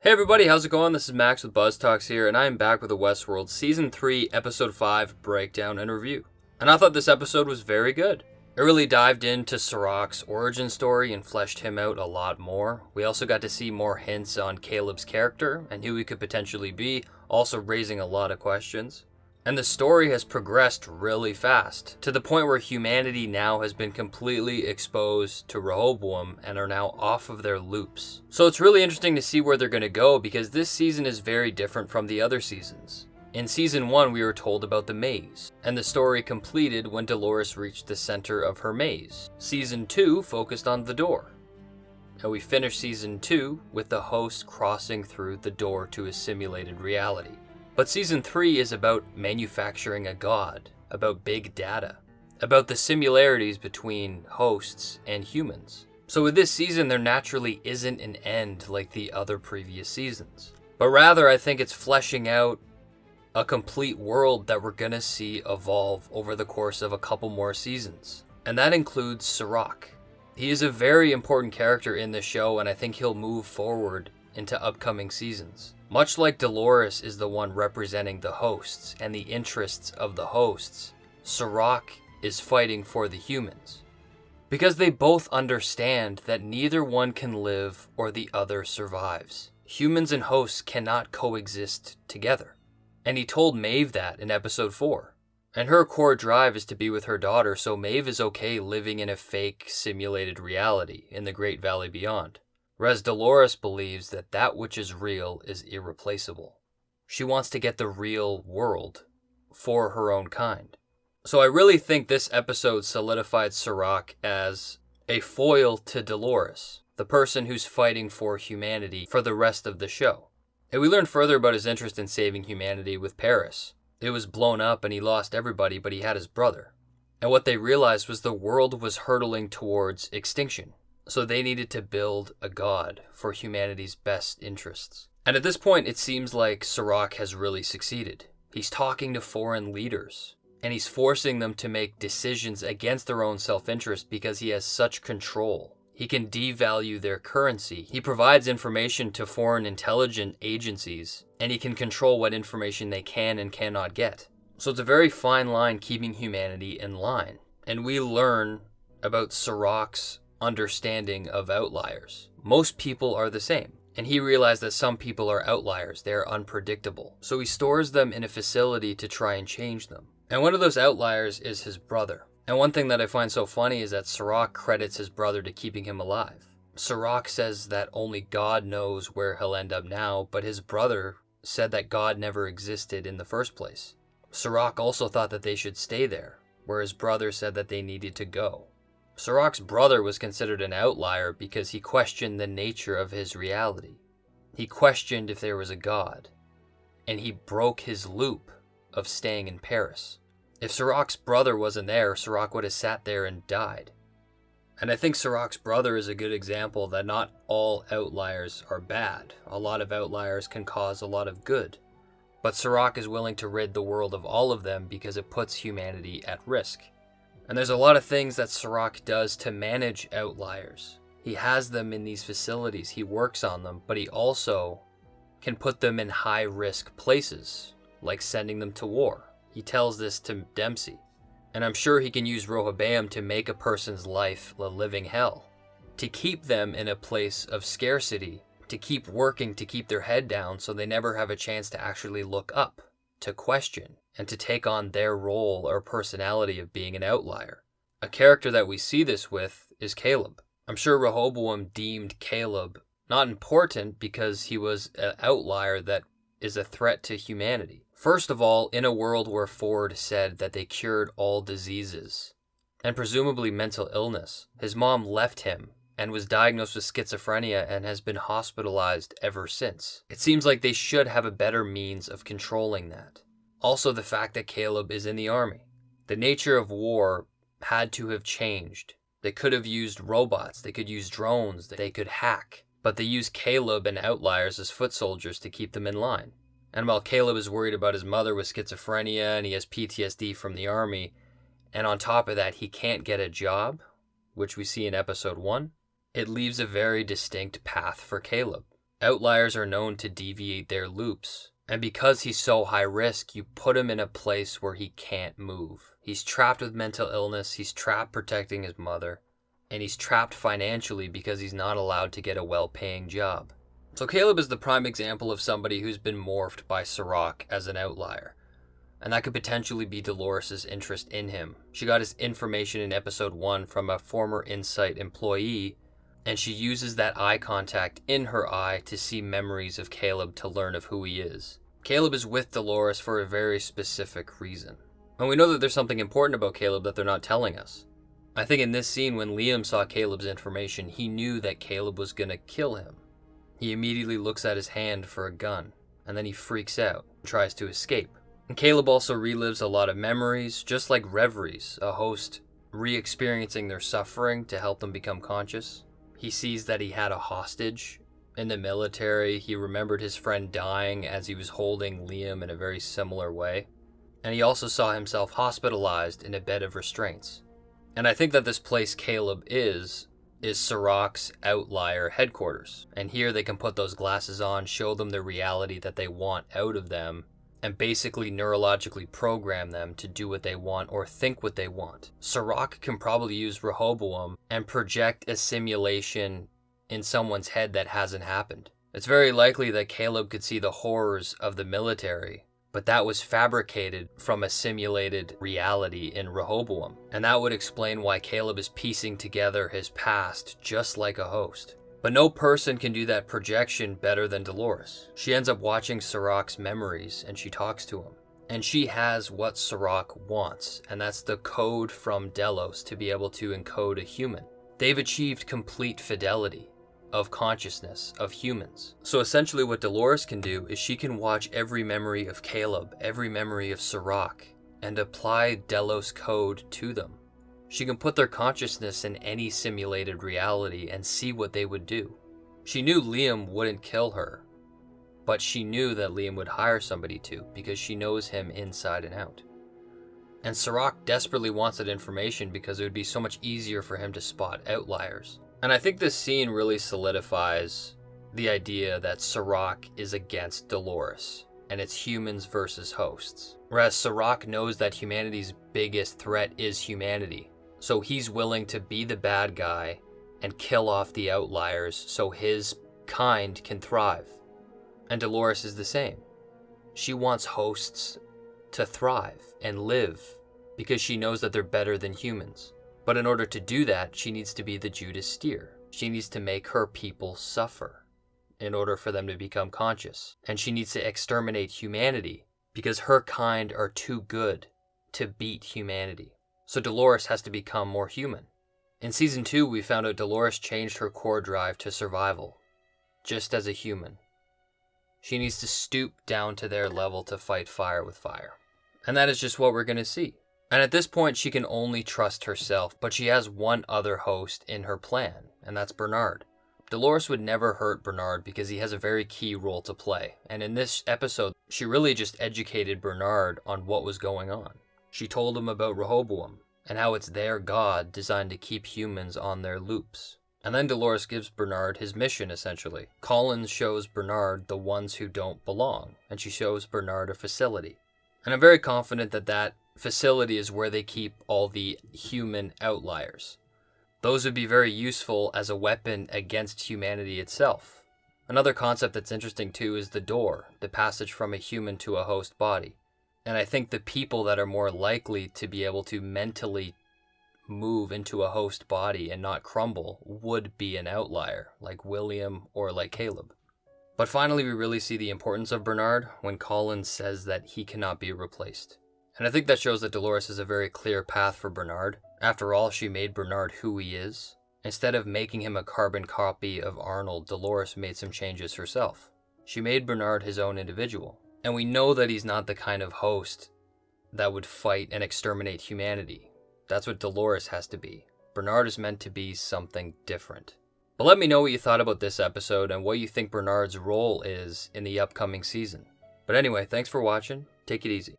Hey everybody, how's it going? This is Max with BuzzTox here, and I am back with a Westworld Season 3, Episode 5 breakdown and review. And I thought this episode was very good. It really dived into Sirach's origin story and fleshed him out a lot more. We also got to see more hints on Caleb's character and who he could potentially be, also raising a lot of questions. And the story has progressed really fast, to the point where humanity now has been completely exposed to Rehoboam and are now off of their loops. So it's really interesting to see where they're going to go, because this season is very different from the other seasons. In Season 1, we were told about the maze, and the story completed when Delores reached the center of her maze. Season 2 focused on the door. And we finished Season 2 with the host crossing through the door to a simulated reality. But Season 3 is about manufacturing a god, about big data, about the similarities between hosts and humans. So with this season, there naturally isn't an end like the other previous seasons. But rather, I think it's fleshing out a complete world that we're gonna see evolve over the course of a couple more seasons. And that includes Sirach. He is a very important character in the show, and I think he'll move forward into upcoming seasons. Much like Delores is the one representing the hosts and the interests of the hosts, Sirach is fighting for the humans. Because they both understand that neither one can live or the other survives. Humans and hosts cannot coexist together. And he told Maeve that in episode 4. And her core drive is to be with her daughter, so Maeve is okay living in a fake simulated reality in the Great Valley Beyond. Whereas Delores believes that that which is real is irreplaceable. She wants to get the real world for her own kind. So I really think this episode solidified Sirach as a foil to Delores, the person who's fighting for humanity for the rest of the show. And we learn further about his interest in saving humanity with Paris. It was blown up and he lost everybody, but he had his brother. And what they realized was the world was hurtling towards extinction. So they needed to build a god for humanity's best interests. And at this point, it seems like Sirach has really succeeded. He's talking to foreign leaders, and he's forcing them to make decisions against their own self-interest because he has such control. He can devalue their currency. He provides information to foreign intelligence agencies, and he can control what information they can and cannot get. So it's a very fine line keeping humanity in line. And we learn about Sirach's understanding of outliers. Most people are the same, and he realized that some people are outliers. They're unpredictable. So he stores them in a facility to try and change them. And one of those outliers is his brother. And one thing that I find so funny is that Sirach credits his brother to keeping him alive. Sirach says that only God knows where he'll end up now, but his brother said that God never existed in the first place. Sirach also thought that they should stay there, where his brother said that they needed to go. Sirach's brother was considered an outlier because he questioned the nature of his reality. He questioned if there was a god, and he broke his loop of staying in Paris. If Sirach's brother wasn't there, Sirach would have sat there and died. And I think Sirach's brother is a good example that not all outliers are bad. A lot of outliers can cause a lot of good. But Sirach is willing to rid the world of all of them because it puts humanity at risk. And there's a lot of things that Sirach does to manage outliers. He has them in these facilities, he works on them, but he also can put them in high-risk places, like sending them to war. He tells this to Dempsey. And I'm sure he can use Rehoboam to make a person's life a living hell, to keep them in a place of scarcity, to keep working to keep their head down so they never have a chance to actually look up, to question, and to take on their role or personality of being an outlier. A character that we see this with is Caleb. I'm sure Rehoboam deemed Caleb not important because he was an outlier that is a threat to humanity. First of all, in a world where Ford said that they cured all diseases, and presumably mental illness, his mom left him and was diagnosed with schizophrenia and has been hospitalized ever since. It seems like they should have a better means of controlling that. Also, the fact that Caleb is in the army. The nature of war had to have changed. They could have used robots, they could use drones, they could hack, but they use Caleb and outliers as foot soldiers to keep them in line. And while Caleb is worried about his mother with schizophrenia and he has PTSD from the army, and on top of that he can't get a job, which we see in episode 1, it leaves a very distinct path for Caleb. Outliers are known to deviate their loops, and because he's so high risk, you put him in a place where he can't move. He's trapped with mental illness, he's trapped protecting his mother, and he's trapped financially because he's not allowed to get a well-paying job. So Caleb is the prime example of somebody who's been morphed by Serac as an outlier. And that could potentially be Dolores' interest in him. She got his information in episode 1 from a former Insight employee, and she uses that eye contact in her eye to see memories of Caleb to learn of who he is. Caleb is with Delores for a very specific reason. And we know that there's something important about Caleb that they're not telling us. I think in this scene, when Liam saw Caleb's information, he knew that Caleb was gonna kill him. He immediately looks at his hand for a gun, and then he freaks out and tries to escape. And Caleb also relives a lot of memories, just like reveries, a host re-experiencing their suffering to help them become conscious. He sees that he had a hostage in the military. He remembered his friend dying as he was holding Liam in a very similar way. And he also saw himself hospitalized in a bed of restraints. And I think that this place Caleb is Serac's outlier headquarters. And here they can put those glasses on, show them the reality that they want out of them, and basically neurologically program them to do what they want or think what they want. Serac can probably use Rehoboam and project a simulation in someone's head that hasn't happened. It's very likely that Caleb could see the horrors of the military, but that was fabricated from a simulated reality in Rehoboam. And that would explain why Caleb is piecing together his past just like a host. But no person can do that projection better than Delores. She ends up watching Serac's memories and she talks to him. And she has what Serac wants, and that's the code from Delos to be able to encode a human. They've achieved complete fidelity of consciousness of humans. So essentially what Delores can do is she can watch every memory of Caleb, every memory of Serac, and apply Delos code to them. She can put their consciousness in any simulated reality and see what they would do. She knew Liam wouldn't kill her, but she knew that Liam would hire somebody to because she knows him inside and out. And Serac desperately wants that information because it would be so much easier for him to spot outliers. And I think this scene really solidifies the idea that Serac is against Delores, and it's humans versus hosts. Whereas Serac knows that humanity's biggest threat is humanity. So he's willing to be the bad guy and kill off the outliers so his kind can thrive. And Delores is the same. She wants hosts to thrive and live because she knows that they're better than humans. But in order to do that, she needs to be the Judas steer. She needs to make her people suffer in order for them to become conscious. And she needs to exterminate humanity because her kind are too good to beat humanity. So Delores has to become more human. In season 2, we found out Delores changed her core drive to survival, just as a human. She needs to stoop down to their level to fight fire with fire. And that is just what we're going to see. And at this point, she can only trust herself, but she has one other host in her plan, and that's Bernard. Delores would never hurt Bernard because he has a very key role to play. And in this episode, she really just educated Bernard on what was going on. She told him about Rehoboam and how it's their god designed to keep humans on their loops. And then Delores gives Bernard his mission, essentially. Collins shows Bernard the ones who don't belong, and she shows Bernard a facility. And I'm very confident that that facility is where they keep all the human outliers. Those would be very useful as a weapon against humanity itself. Another concept that's interesting too is the door, the passage from a human to a host body. And I think the people that are more likely to be able to mentally move into a host body and not crumble would be an outlier, like William or like Caleb. But finally, we really see the importance of Bernard when Collins says that he cannot be replaced. And I think that shows that Delores has a very clear path for Bernard. After all, she made Bernard who he is. Instead of making him a carbon copy of Arnold, Delores made some changes herself. She made Bernard his own individual. And we know that he's not the kind of host that would fight and exterminate humanity. That's what Delores has to be. Bernard is meant to be something different. But let me know what you thought about this episode and what you think Bernard's role is in the upcoming season. But anyway, thanks for watching. Take it easy.